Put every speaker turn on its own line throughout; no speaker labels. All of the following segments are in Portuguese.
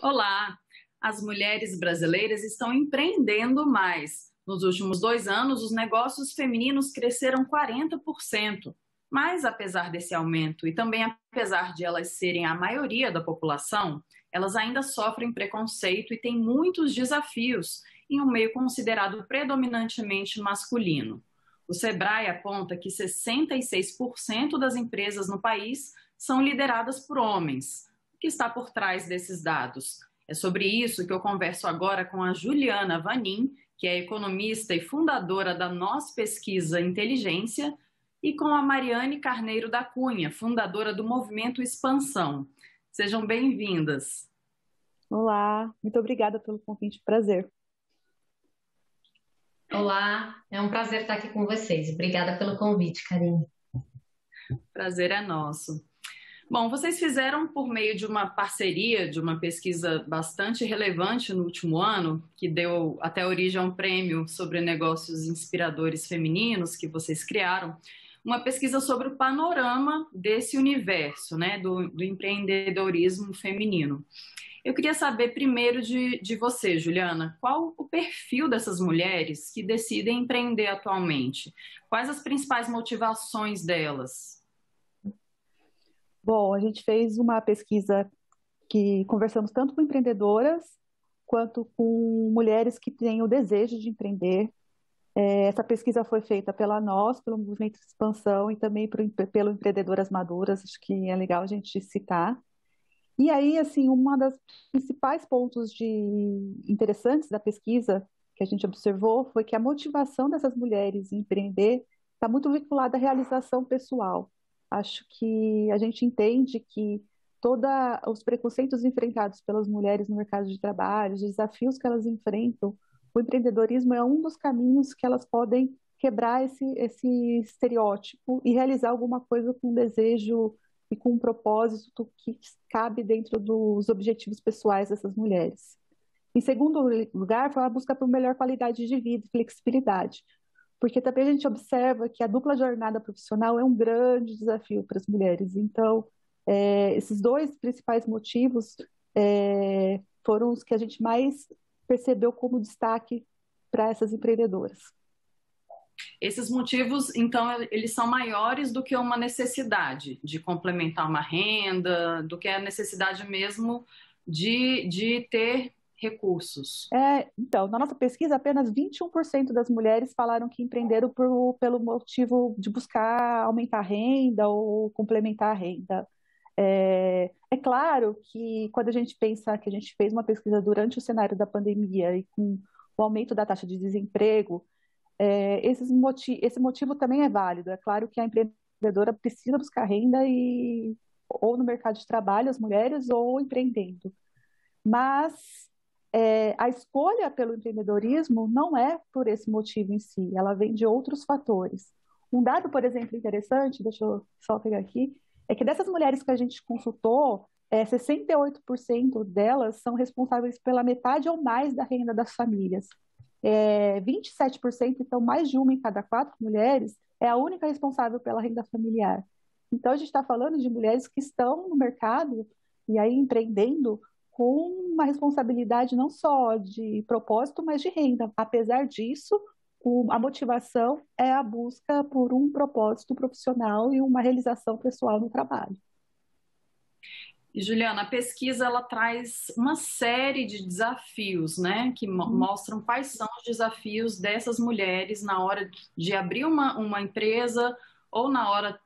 Olá! As mulheres brasileiras estão empreendendo mais. Nos últimos 2 anos, os negócios femininos cresceram 40%. Mas, apesar desse aumento e também apesar de elas serem a maioria da população, elas ainda sofrem preconceito e têm muitos desafios em um meio considerado predominantemente masculino. O Sebrae aponta que 66% das empresas no país são lideradas por homens. O que está por trás desses dados? É sobre isso que eu converso agora com a Juliana Vanin, que é economista e fundadora da Nós Pesquisa Inteligência, e com a Mariane Carneiro da Cunha, fundadora do Movimento Expansão. Sejam bem-vindas.
Olá, muito obrigada pelo convite, prazer.
Olá, é um prazer estar aqui com vocês. Obrigada pelo convite, Karine.
Prazer é nosso. Bom, vocês fizeram por meio de uma parceria, de uma pesquisa bastante relevante no último ano, que deu até origem a um prêmio sobre negócios inspiradores femininos que vocês criaram, uma pesquisa sobre o panorama desse universo, né, do empreendedorismo feminino. Eu queria saber primeiro de você, Juliana, qual o perfil dessas mulheres que decidem empreender atualmente? Quais as principais motivações delas?
Bom, a gente fez uma pesquisa que conversamos tanto com empreendedoras quanto com mulheres que têm o desejo de empreender. Essa pesquisa foi feita pela nós, pelo Movimento de Expansão e também pelo Empreendedoras Maduras, acho que é legal a gente citar. E aí, assim, uma das principais pontos interessantes da pesquisa que a gente observou foi que a motivação dessas mulheres em empreender está muito vinculada à realização pessoal. Acho que a gente entende que todos os preconceitos enfrentados pelas mulheres no mercado de trabalho, os desafios que elas enfrentam, o empreendedorismo é um dos caminhos que elas podem quebrar esse estereótipo e realizar alguma coisa com desejo e com um propósito que cabe dentro dos objetivos pessoais dessas mulheres. Em segundo lugar, foi a busca por melhor qualidade de vida e flexibilidade, porque também a gente observa que a dupla jornada profissional é um grande desafio para as mulheres. Então, esses dois principais motivos foram os que a gente mais percebeu como destaque para essas empreendedoras.
Esses motivos, então, eles são maiores do que uma necessidade de complementar uma renda, do que a necessidade mesmo de ter recursos.
Então, na nossa pesquisa, apenas 21% das mulheres falaram que empreenderam pelo motivo de buscar aumentar a renda ou complementar a renda. É claro que quando a gente pensa que a gente fez uma pesquisa durante o cenário da pandemia e com o aumento da taxa de desemprego, esse motivo também é válido. É claro que a empreendedora precisa buscar renda ou no mercado de trabalho, as mulheres, ou empreendendo. Mas a escolha pelo empreendedorismo não é por esse motivo em si, ela vem de outros fatores. Um dado, por exemplo, interessante, deixa eu só pegar aqui, é que dessas mulheres que a gente consultou, 68% delas são responsáveis pela metade ou mais da renda das famílias. 27%, então mais de uma em cada 4 mulheres, é a única responsável pela renda familiar. Então a gente está falando de mulheres que estão no mercado e aí empreendendo com uma responsabilidade não só de propósito, mas de renda. Apesar disso, a motivação é a busca por um propósito profissional e uma realização pessoal no trabalho.
E, Juliana, a pesquisa ela traz uma série de desafios, né, que mostram quais são os desafios dessas mulheres na hora de abrir uma empresa ou na hora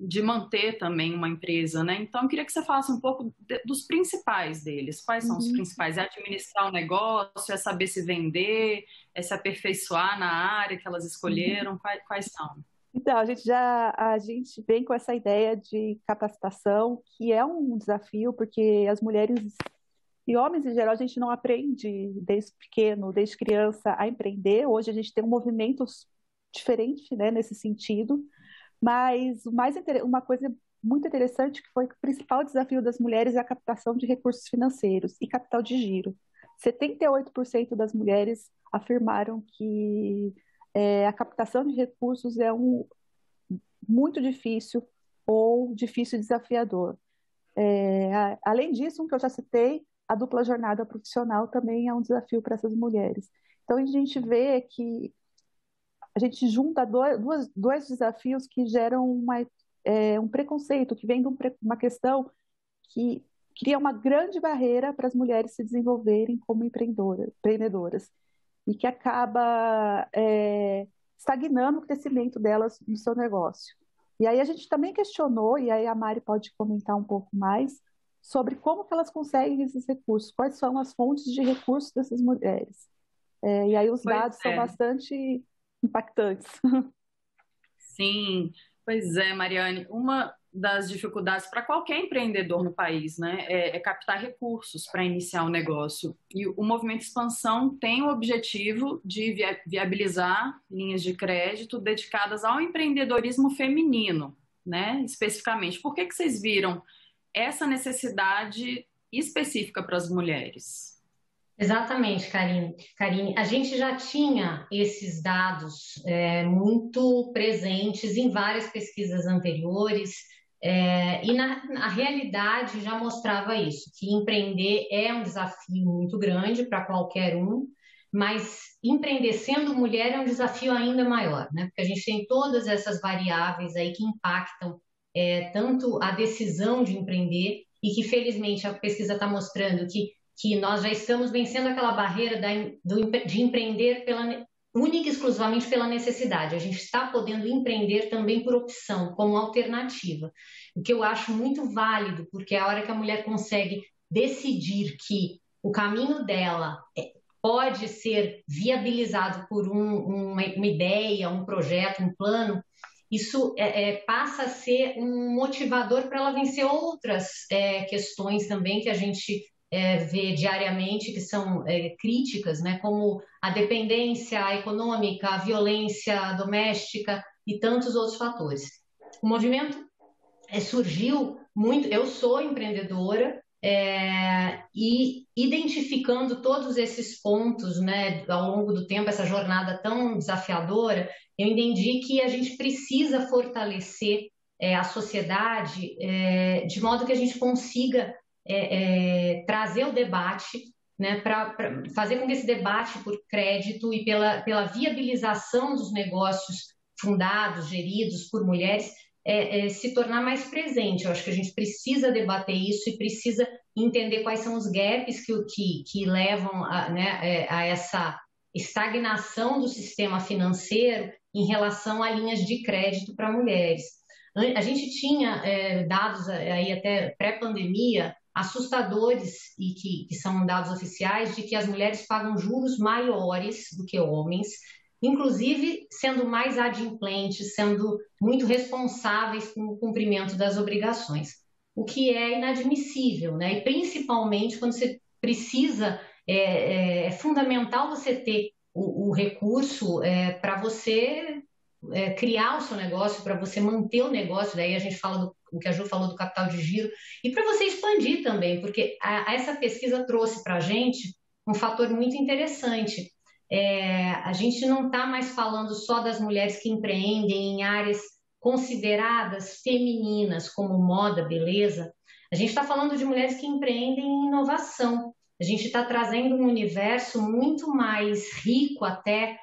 de manter também uma empresa, né? Então, eu queria que você falasse um pouco dos principais deles. Quais são os principais? É administrar o negócio, é saber se vender, é se aperfeiçoar na área que elas escolheram? Quais são?
Então, a gente vem com essa ideia de capacitação, que é um desafio, porque as mulheres e homens em geral, a gente não aprende desde pequeno, desde criança, a empreender. Hoje a gente tem um movimento diferente, né, nesse sentido, mas uma coisa muito interessante que foi que o principal desafio das mulheres é a captação de recursos financeiros e capital de giro. 78% das mulheres afirmaram que a captação de recursos é muito difícil ou difícil e desafiador. Além disso, que eu já citei, a dupla jornada profissional também é um desafio para essas mulheres. Então, a gente vê que a gente junta dois desafios que geram um preconceito, que vem de uma questão que cria uma grande barreira para as mulheres se desenvolverem como empreendedoras, e que acaba estagnando o crescimento delas no seu negócio. E aí a gente também questionou, e aí a Mari pode comentar um pouco mais, sobre como que elas conseguem esses recursos, quais são as fontes de recursos dessas mulheres. E aí os dados são bastante impactantes.
Sim, pois é, Mariane. Uma das dificuldades para qualquer empreendedor no país, né, é captar recursos para iniciar um negócio. E o Movimento Expansão tem o objetivo de viabilizar linhas de crédito dedicadas ao empreendedorismo feminino, né, especificamente. Por que vocês viram essa necessidade específica para as mulheres?
Exatamente, Karine. A gente já tinha esses dados muito presentes em várias pesquisas anteriores, e na realidade já mostrava isso, que empreender é um desafio muito grande para qualquer um, mas empreender sendo mulher é um desafio ainda maior, né? Porque a gente tem todas essas variáveis aí que impactam tanto a decisão de empreender, e que felizmente a pesquisa está mostrando que nós já estamos vencendo aquela barreira de empreender única e exclusivamente pela necessidade. A gente está podendo empreender também por opção, como alternativa. O que eu acho muito válido, porque é a hora que a mulher consegue decidir que o caminho dela pode ser viabilizado por uma ideia, um projeto, um plano, isso passa a ser um motivador para ela vencer outras questões também que a gente vê diariamente, que são críticas, né, como a dependência econômica, a violência doméstica e tantos outros fatores. O movimento surgiu muito, eu sou empreendedora, e identificando todos esses pontos, né, ao longo do tempo, essa jornada tão desafiadora, eu entendi que a gente precisa fortalecer a sociedade de modo que a gente consiga trazer o debate, né, para fazer com que esse debate por crédito e pela viabilização dos negócios fundados, geridos por mulheres, se tornar mais presente. Eu acho que a gente precisa debater isso e precisa entender quais são os gaps que levam a essa estagnação do sistema financeiro em relação a linhas de crédito para mulheres. A gente tinha dados aí até pré-pandemia assustadores, e que são dados oficiais, de que as mulheres pagam juros maiores do que homens, inclusive sendo mais adimplentes, sendo muito responsáveis com o cumprimento das obrigações, o que é inadmissível, né? E principalmente quando você precisa, é fundamental você ter o recurso para você criar o seu negócio, para você manter o negócio. Daí a gente fala o que a Ju falou do capital de giro, e para você expandir também, porque essa pesquisa trouxe para a gente um fator muito interessante. A gente não está mais falando só das mulheres que empreendem em áreas consideradas femininas, como moda, beleza. A gente está falando de mulheres que empreendem em inovação. A gente está trazendo um universo muito mais rico até,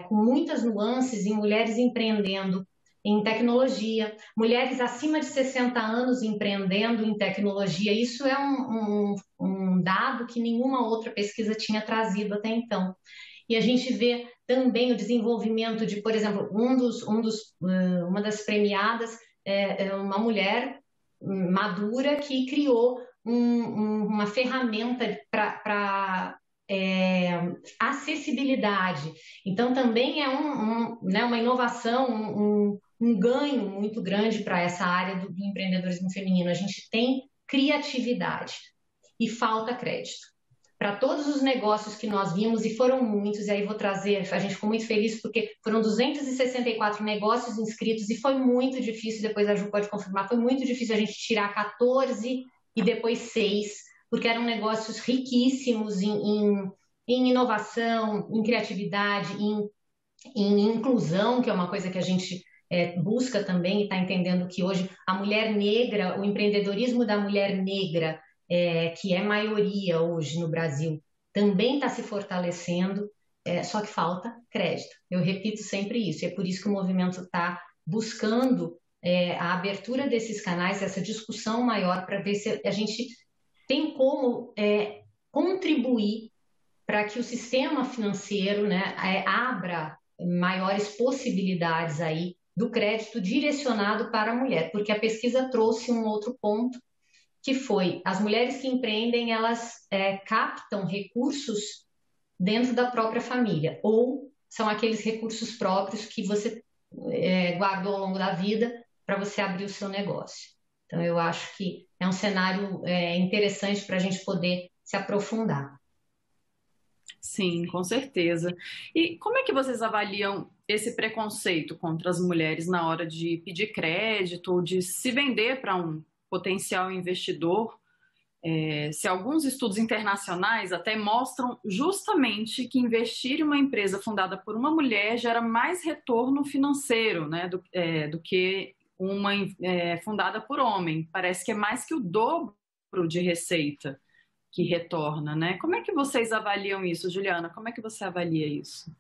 com muitas nuances, em mulheres empreendendo em tecnologia, mulheres acima de 60 anos empreendendo em tecnologia. Isso é um dado que nenhuma outra pesquisa tinha trazido até então. E a gente vê também o desenvolvimento de, por exemplo, uma das premiadas é uma mulher madura que criou uma ferramenta para acessibilidade. Então, também é uma inovação, um ganho muito grande para essa área do empreendedorismo feminino. A gente tem criatividade e falta crédito. Para todos os negócios que nós vimos, e foram muitos, e aí vou trazer, a gente ficou muito feliz porque foram 264 negócios inscritos, e foi muito difícil, depois a Ju pode confirmar, foi muito difícil a gente tirar 14 e depois 6, porque eram negócios riquíssimos em inovação, em criatividade, em inclusão, que é uma coisa que a gente busca também, e está entendendo que hoje a mulher negra, o empreendedorismo da mulher negra que é maioria hoje no Brasil, também está se fortalecendo, só que falta crédito. Eu repito sempre isso, e é por isso que o movimento está buscando a abertura desses canais, essa discussão maior, para ver se a gente tem como contribuir para que o sistema financeiro, né, abra maiores possibilidades aí do crédito direcionado para a mulher, porque a pesquisa trouxe um outro ponto, que foi as mulheres que empreendem, elas captam recursos dentro da própria família, ou são aqueles recursos próprios que você guardou ao longo da vida para você abrir o seu negócio. Então, eu acho que é um cenário interessante para a gente poder se aprofundar.
Sim, com certeza. E como é que vocês avaliam esse preconceito contra as mulheres na hora de pedir crédito ou de se vender para um potencial investidor? Se alguns estudos internacionais até mostram justamente que investir em uma empresa fundada por uma mulher gera mais retorno financeiro, né, do que uma fundada por homem. Parece que é mais que o dobro de receita que retorna, né? Como é que vocês avaliam isso, Juliana? Como é que você avalia isso?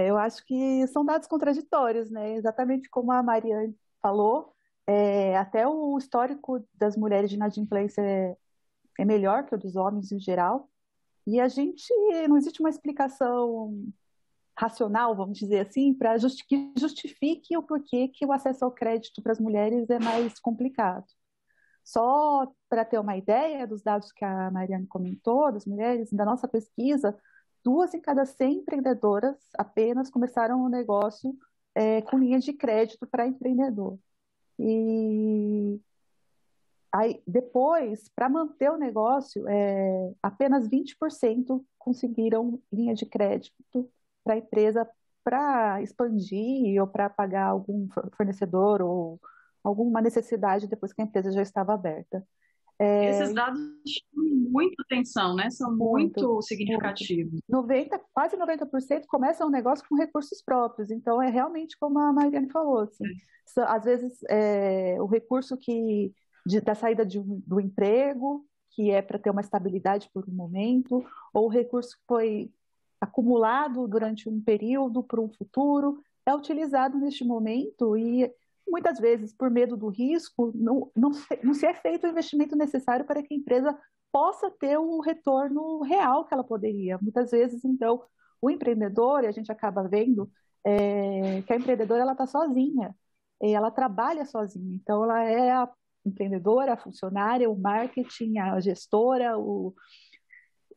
Eu acho que são dados contraditórios, né? Exatamente como a Mariane falou, até o histórico das mulheres de inadimplência é melhor que o dos homens em geral, e não existe uma explicação racional, vamos dizer assim, que justifique o porquê que o acesso ao crédito para as mulheres é mais complicado. Só para ter uma ideia dos dados que a Mariane comentou, das mulheres, da nossa pesquisa, 2 em cada 100 empreendedoras apenas começaram um negócio com linha de crédito para empreendedor. E aí, depois, para manter o negócio, apenas 20% conseguiram linha de crédito para a empresa para expandir ou para pagar algum fornecedor ou alguma necessidade depois que a empresa já estava aberta.
Esses dados chamam muita atenção, né? São muito significativos.
Quase 90% começam um negócio com recursos próprios. Então, é realmente como a Mariane falou. Assim, às vezes, o recurso da saída do emprego, que é para ter uma estabilidade por um momento, ou o recurso que foi acumulado durante um período para um futuro, é utilizado neste momento e muitas vezes, por medo do risco, não se é feito o investimento necessário para que a empresa possa ter o retorno real que ela poderia. Muitas vezes, então, o empreendedor, e a gente acaba vendo que a empreendedora está sozinha, ela trabalha sozinha. Então, ela é a empreendedora, a funcionária, o marketing, a gestora,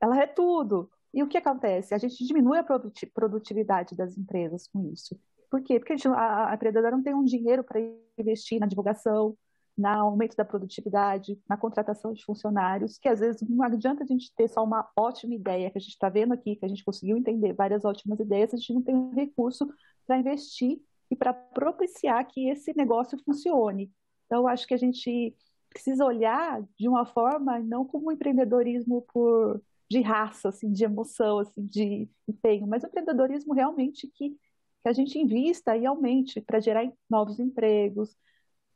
ela é tudo. E o que acontece? A gente diminui a produtividade das empresas com isso. Por quê? Porque a empreendedora não tem um dinheiro para investir na divulgação, no aumento da produtividade, na contratação de funcionários, que às vezes não adianta a gente ter só uma ótima ideia, que a gente está vendo aqui, que a gente conseguiu entender várias ótimas ideias, a gente não tem um recurso para investir e para propiciar que esse negócio funcione. Então, eu acho que a gente precisa olhar de uma forma, não como um empreendedorismo de raça, assim, de emoção, assim, de empenho, mas um empreendedorismo realmente que a gente invista e aumente para gerar novos empregos.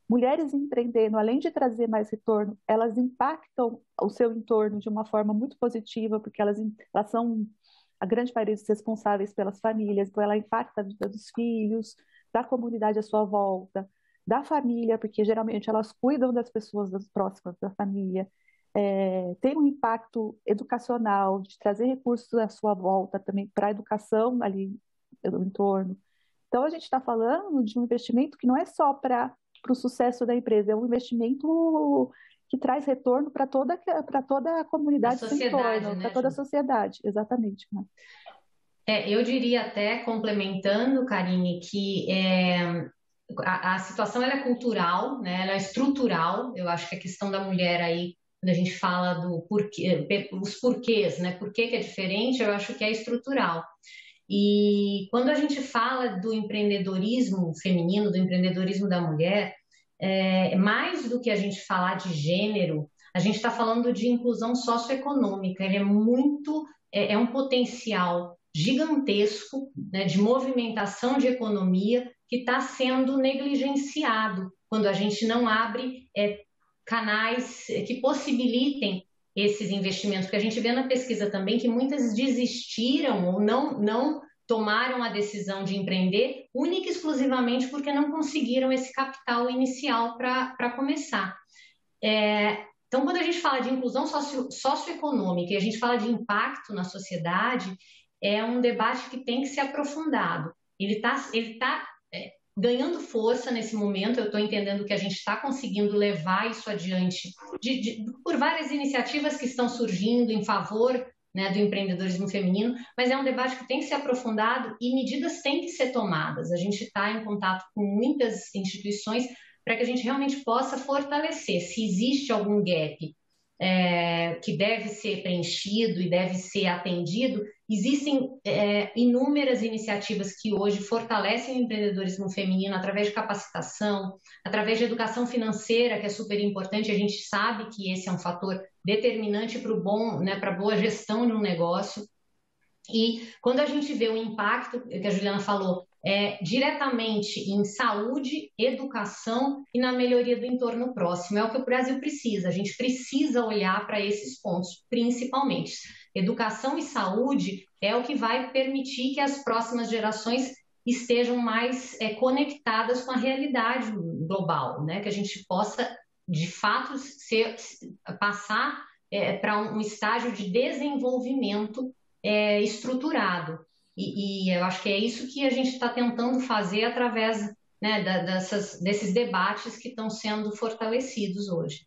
Mulheres empreendendo, além de trazer mais retorno, elas impactam o seu entorno de uma forma muito positiva, porque elas são a grande maioria dos responsáveis pelas famílias, então ela impacta a vida dos filhos, da comunidade à sua volta, da família, porque geralmente elas cuidam das pessoas próximas da família. Tem um impacto educacional, de trazer recursos à sua volta também para a educação ali no entorno. Então, a gente está falando de um investimento que não é só para o sucesso da empresa, é um investimento que traz retorno para toda a comunidade do entorno, para toda a sociedade, exatamente. Né?
Eu diria até, complementando, Karine, que a situação ela é cultural, né? Ela é estrutural. Eu acho que a questão da mulher aí, quando a gente fala do porquê, os porquês, né? Por que é diferente, eu acho que é estrutural. E quando a gente fala do empreendedorismo feminino, do empreendedorismo da mulher, mais do que a gente falar de gênero, a gente está falando de inclusão socioeconômica. Ele é um potencial gigantesco, né, de movimentação de economia que está sendo negligenciado quando a gente não abre canais que possibilitem esses investimentos, porque a gente vê na pesquisa também que muitas desistiram ou não tomaram a decisão de empreender única e exclusivamente porque não conseguiram esse capital inicial para começar. Então, quando a gente fala de inclusão socioeconômica e a gente fala de impacto na sociedade, é um debate que tem que ser aprofundado. Ele tá ganhando força nesse momento, eu estou entendendo que a gente está conseguindo levar isso adiante por várias iniciativas que estão surgindo em favor, né, do empreendedorismo feminino, mas é um debate que tem que ser aprofundado e medidas têm que ser tomadas. A gente está em contato com muitas instituições para que a gente realmente possa fortalecer. Se existe algum gap que deve ser preenchido e deve ser atendido, existem inúmeras iniciativas que hoje fortalecem o empreendedorismo feminino através de capacitação, através de educação financeira, que é super importante. A gente sabe que esse é um fator determinante para a boa gestão de um negócio. E quando a gente vê o impacto que a Juliana falou, diretamente em saúde, educação e na melhoria do entorno próximo, é o que o Brasil precisa. A gente precisa olhar para esses pontos, principalmente. Educação e saúde é o que vai permitir que as próximas gerações estejam mais conectadas com a realidade global, né? Que a gente possa, de fato, passar para um estágio de desenvolvimento estruturado. E eu acho que é isso que a gente está tentando fazer através, né, desses debates que estão sendo fortalecidos hoje.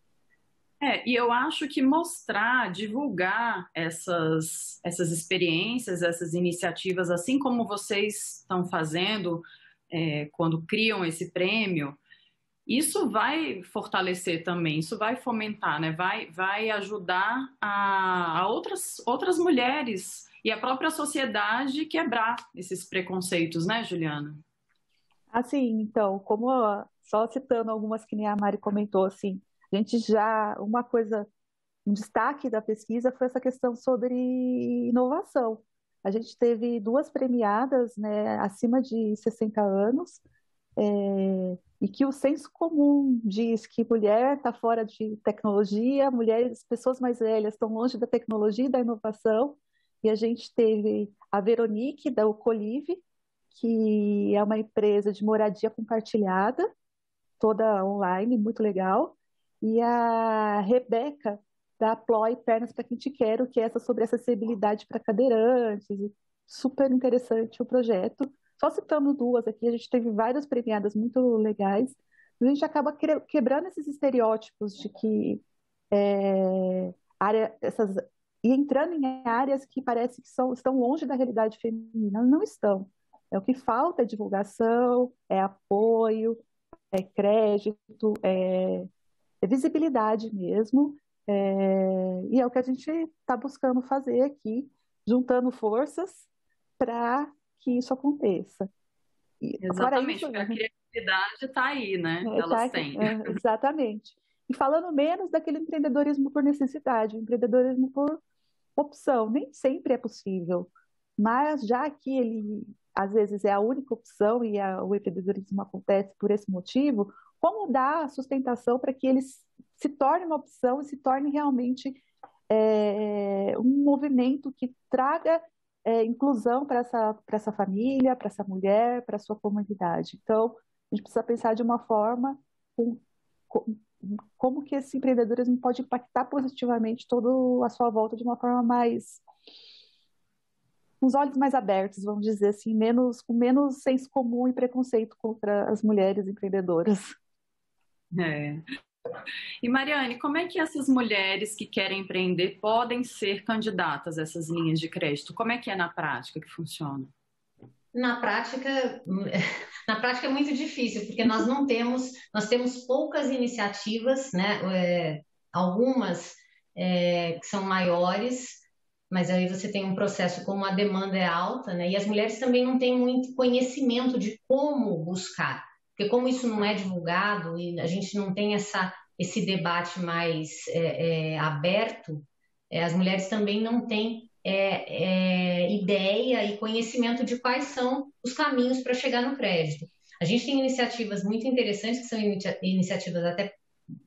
E eu acho que mostrar, divulgar essas experiências, essas iniciativas, assim como vocês estão fazendo quando criam esse prêmio, isso vai fortalecer também, isso vai fomentar, né? Vai ajudar a outras mulheres e a própria sociedade quebrar esses preconceitos, né, Juliana?
Assim, então, só citando algumas que nem a Mari comentou, assim, um destaque da pesquisa foi essa questão sobre inovação. A gente teve 2 premiadas, né, acima de 60 anos, e que o senso comum diz que mulher está fora de tecnologia, pessoas mais velhas estão longe da tecnologia e da inovação, e a gente teve a Veronique, da Ocolive, que é uma empresa de moradia compartilhada, toda online, muito legal, e a Rebeca, da Ploy Pernas para Quem Te Quero, que é essa sobre acessibilidade para cadeirantes, super interessante o projeto. Só citando 2 aqui, a gente teve várias premiadas muito legais, a gente acaba quebrando esses estereótipos de que e entrando em áreas que parece que estão longe da realidade feminina. Não estão. O que falta é divulgação, é apoio, é crédito, é visibilidade mesmo, e é o que a gente está buscando fazer aqui, juntando forças para que isso aconteça.
Exatamente, porque a criatividade está aí, né? Elas têm.
Exatamente. E falando menos daquele empreendedorismo por necessidade, o empreendedorismo por opção, nem sempre é possível, mas já que ele às vezes é a única opção e o empreendedorismo acontece por esse motivo, como dar sustentação para que ele se torne uma opção e se torne realmente um movimento que traga inclusão para essa família, para essa mulher, para a sua comunidade. Então, a gente precisa pensar de uma forma como que esse empreendedorismo pode impactar positivamente toda a sua volta de uma forma mais, com os olhos mais abertos, vamos dizer assim, com menos senso comum e preconceito contra as mulheres empreendedoras.
E Mariane, como é que essas mulheres que querem empreender podem ser candidatas a essas linhas de crédito? Como é que é na prática que funciona?
Na prática é muito difícil, porque nós temos poucas iniciativas, né? Algumas que são maiores, mas aí você tem um processo como a demanda é alta, né? E as mulheres também não têm muito conhecimento de como buscar, porque como isso não é divulgado e a gente não tem esse debate mais aberto, as mulheres também não têm ideia e conhecimento de quais são os caminhos para chegar no crédito. A gente tem iniciativas muito interessantes, que são iniciativas até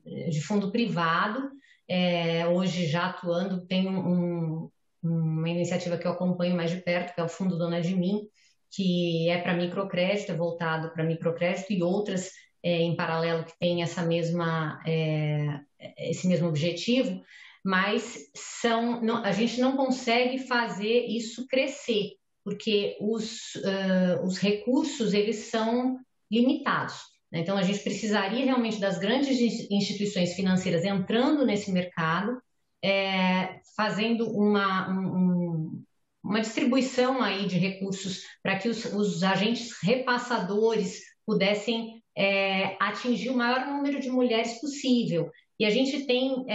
de fundo privado, hoje já atuando, tem uma iniciativa que eu acompanho mais de perto, que é o Fundo Dona de Mim, que é para microcrédito, é voltado para microcrédito, e outras em paralelo que têm esse mesmo objetivo, mas a gente não consegue fazer isso crescer, porque os recursos eles são limitados, né? Então, a gente precisaria realmente das grandes instituições financeiras entrando nesse mercado, fazendo uma distribuição aí de recursos para que os agentes repassadores pudessem atingir o maior número de mulheres possível. E a gente tem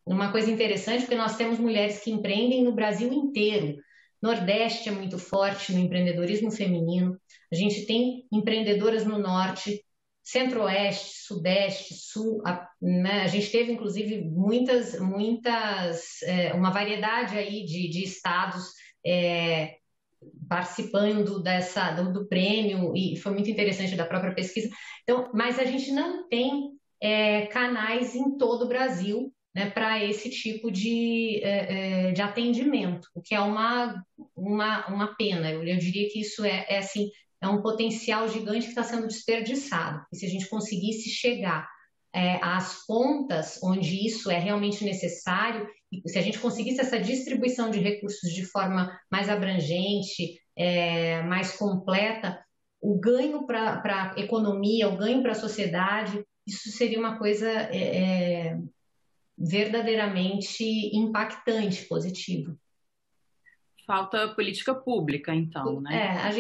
uma coisa interessante, porque nós temos mulheres que empreendem no Brasil inteiro. Nordeste é muito forte no empreendedorismo feminino. A gente tem empreendedoras no Norte, Centro-Oeste, Sudeste, Sul. Né? A gente teve, inclusive, uma variedade aí de estados participando do prêmio, e foi muito interessante da própria pesquisa. Então, mas a gente não tem canais em todo o Brasil, né, para esse tipo de atendimento, o que é uma pena. Eu diria que isso assim, é um potencial gigante que está sendo desperdiçado. E se a gente conseguisse chegar às pontas onde isso é realmente necessário, e se a gente conseguisse essa distribuição de recursos de forma mais abrangente, mais completa, o ganho para a economia, o ganho para a sociedade, isso seria uma coisa verdadeiramente impactante, positiva.
Falta política pública, então, né?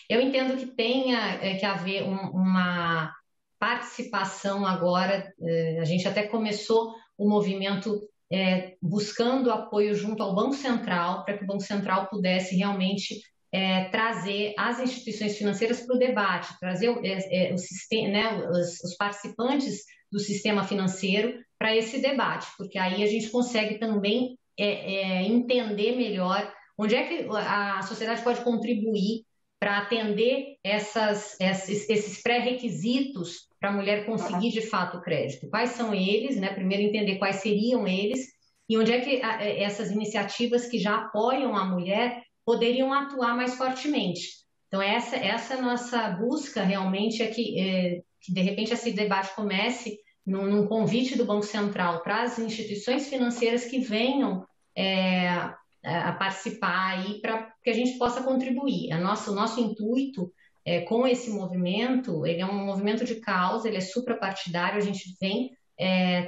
Eu entendo que tenha que haver uma participação agora. A gente até começou o movimento buscando apoio junto ao Banco Central, para que o Banco Central pudesse realmente trazer as instituições financeiras para o debate, trazer o sistema, né, os participantes do sistema financeiro para esse debate, porque aí a gente consegue também entender melhor onde é que a sociedade pode contribuir para atender esses pré-requisitos para a mulher conseguir de fato o crédito. Quais são eles, né? Primeiro entender quais seriam eles e onde é que essas iniciativas que já apoiam a mulher poderiam atuar mais fortemente. Então, essa nossa busca realmente que de repente esse debate comece num convite do Banco Central para as instituições financeiras que venham a participar aí para que a gente possa contribuir. O nosso intuito com esse movimento, ele é um movimento de causa, ele é suprapartidário, a gente vem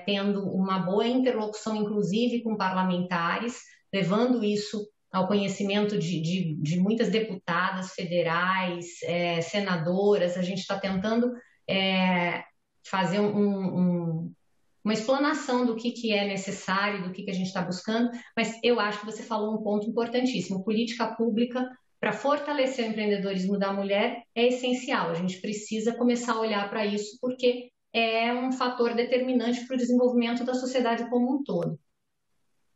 tendo uma boa interlocução, inclusive com parlamentares, levando isso ao conhecimento de muitas deputadas federais, senadoras. A gente está tentando fazer uma explanação do que é necessário, do que a gente está buscando, mas eu acho que você falou um ponto importantíssimo. Política pública para fortalecer o empreendedorismo da mulher é essencial. A gente precisa começar a olhar para isso, porque é um fator determinante para o desenvolvimento da sociedade como um todo.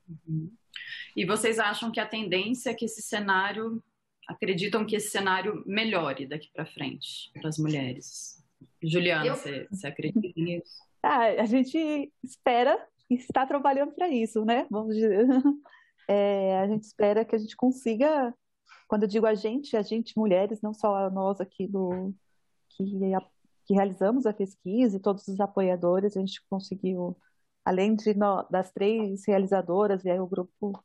Uhum. E vocês acham que a tendência é que acreditam que esse cenário melhore daqui para frente para as mulheres? Juliana, você acredita nisso?
A gente espera e está trabalhando para isso, né? Vamos dizer. A gente espera que a gente consiga, quando eu digo a gente mulheres, não só nós aqui que realizamos a pesquisa e todos os apoiadores, a gente conseguiu, além das 3 realizadoras e aí o grupo,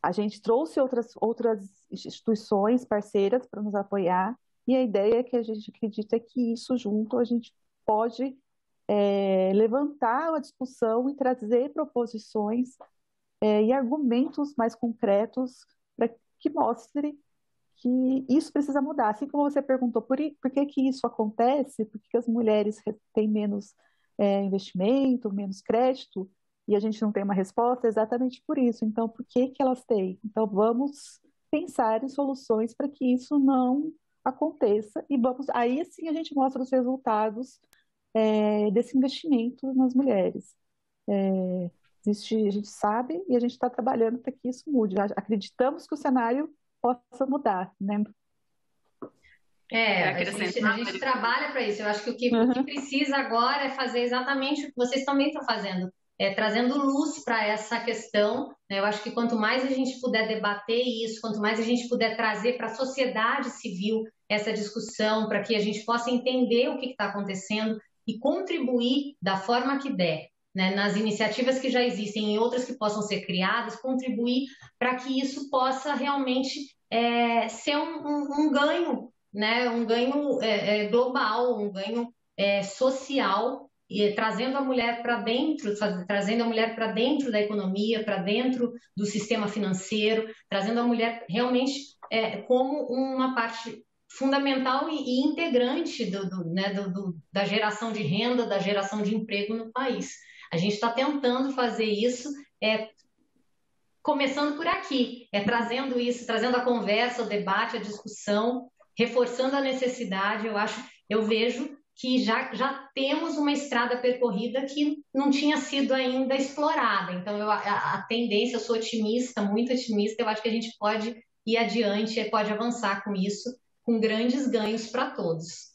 a gente trouxe outras instituições parceiras para nos apoiar, e a ideia é que a gente acredita que isso junto a gente pode levantar a discussão e trazer proposições e argumentos mais concretos para que mostre que isso precisa mudar. Assim como você perguntou por que isso acontece, por que as mulheres têm menos investimento, menos crédito, e a gente não tem uma resposta, é exatamente por isso. Então, por que elas têm? Então, vamos pensar em soluções para que isso não aconteça, e aí sim a gente mostra os resultados desse investimento nas mulheres. A gente sabe e a gente está trabalhando para que isso mude. Acreditamos que o cenário possa mudar, né?
A gente trabalha para isso. Eu acho que o que precisa agora é fazer exatamente o que vocês também estão fazendo, trazendo luz para essa questão, né? Eu acho que quanto mais a gente puder debater isso, quanto mais a gente puder trazer para a sociedade civil essa discussão, para que a gente possa entender o que está acontecendo e contribuir da forma que der, né? Nas iniciativas que já existem e outras que possam ser criadas, contribuir para que isso possa realmente ser um ganho, né? Um ganho global, um ganho social, e trazendo a mulher para dentro, trazendo a mulher para dentro da economia, para dentro do sistema financeiro, trazendo a mulher realmente como uma parte fundamental e integrante da geração de renda, da geração de emprego no país. A gente está tentando fazer isso, começando por aqui, trazendo isso, trazendo a conversa, o debate, a discussão, reforçando a necessidade. Eu vejo que já temos uma estrada percorrida que não tinha sido ainda explorada. Então, a tendência, eu sou otimista, muito otimista, eu acho que a gente pode ir adiante, pode avançar com isso, com grandes ganhos para todos.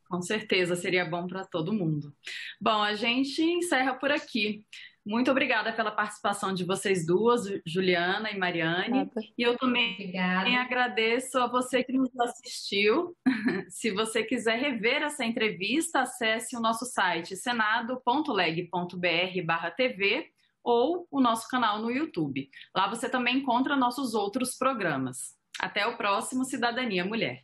Com certeza, seria bom para todo mundo. Bom, a gente encerra por aqui. Muito obrigada pela participação de vocês duas, Juliana e Mariane. E eu também agradeço a você que nos assistiu. Se você quiser rever essa entrevista, acesse o nosso site senado.leg.br/tv ou o nosso canal no YouTube. Lá você também encontra nossos outros programas. Até o próximo Cidadania Mulher.